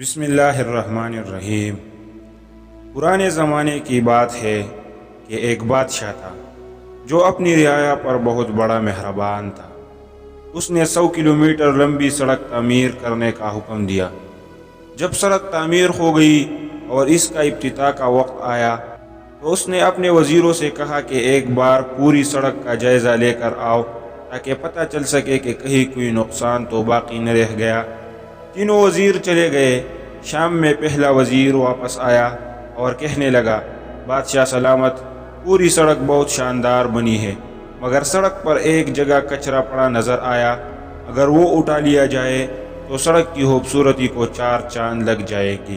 بسم اللہ الرحمن الرحیم۔ پرانے زمانے کی بات ہے کہ ایک بادشاہ تھا جو اپنی رعایا پر بہت بڑا مہربان تھا۔ اس نے 100 کلومیٹر لمبی سڑک تعمیر کرنے کا حکم دیا۔ جب سڑک تعمیر ہو گئی اور اس کا افتتاح کا وقت آیا تو اس نے اپنے وزیروں سے کہا کہ ایک بار پوری سڑک کا جائزہ لے کر آؤ تاکہ پتہ چل سکے کہ کہیں کوئی نقصان تو باقی نہ رہ گیا۔ تینوں وزیر چلے گئے۔ شام میں پہلا وزیر واپس آیا اور کہنے لگا، بادشاہ سلامت، پوری سڑک بہت شاندار بنی ہے، مگر سڑک پر ایک جگہ کچرا پڑا نظر آیا۔ اگر وہ اٹھا لیا جائے تو سڑک کی خوبصورتی کو 4 چاند لگ جائے گی۔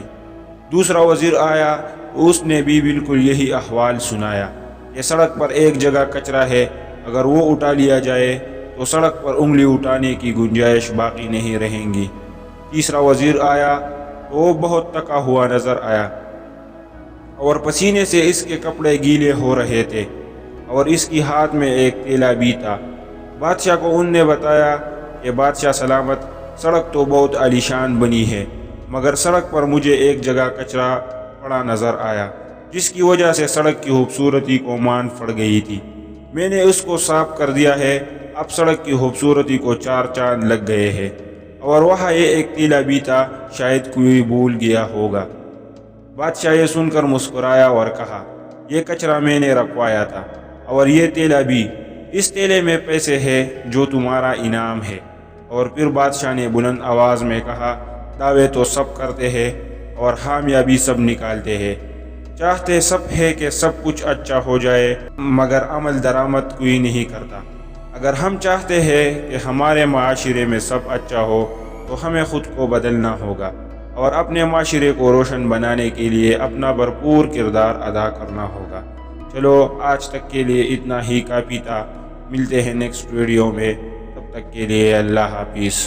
دوسرا وزیر آیا تو اس نے بھی بالکل یہی احوال سنایا کہ سڑک پر ایک جگہ کچرا ہے، اگر وہ اٹھا لیا جائے تو سڑک پر انگلی اٹھانے کی گنجائش باقی نہیں رہیں گی۔ تیسرا وزیر آیا تو وہ بہت تکا ہوا نظر آیا اور پسینے سے اس کے کپڑے گیلے ہو رہے تھے اور اس کی ہاتھ میں ایک تیلا بھی تھا۔ بادشاہ کو ان نے بتایا کہ بادشاہ سلامت، سڑک تو بہت عالیشان بنی ہے، مگر سڑک پر مجھے ایک جگہ کچرا پڑا نظر آیا جس کی وجہ سے سڑک کی خوبصورتی کو مان پڑ گئی تھی۔ میں نے اس کو صاف کر دیا ہے، اب سڑک کی خوبصورتی کو 4 چاند لگ گئے ہیں۔ اور وہاں یہ ایک تیلا بھی تھا، شاید کوئی بھول گیا ہوگا۔ بادشاہ یہ سن کر مسکرایا اور کہا، یہ کچرا میں نے رکھوایا تھا اور یہ تیلا بھی، اس تیلے میں پیسے ہیں جو تمہارا انعام ہے۔ اور پھر بادشاہ نے بلند آواز میں کہا، دعوے تو سب کرتے ہیں اور حامیہ بھی سب نکالتے ہیں، چاہتے سب ہے کہ سب کچھ اچھا ہو جائے، مگر عمل درآمد کوئی نہیں کرتا۔ اگر ہم چاہتے ہیں کہ ہمارے معاشرے میں سب اچھا ہو تو ہمیں خود کو بدلنا ہوگا اور اپنے معاشرے کو روشن بنانے کے لیے اپنا بھرپور کردار ادا کرنا ہوگا۔ چلو آج تک کے لیے اتنا ہی کافی تھا، ملتے ہیں نیکسٹ ویڈیو میں، تب تک کے لیے اللہ حافظ۔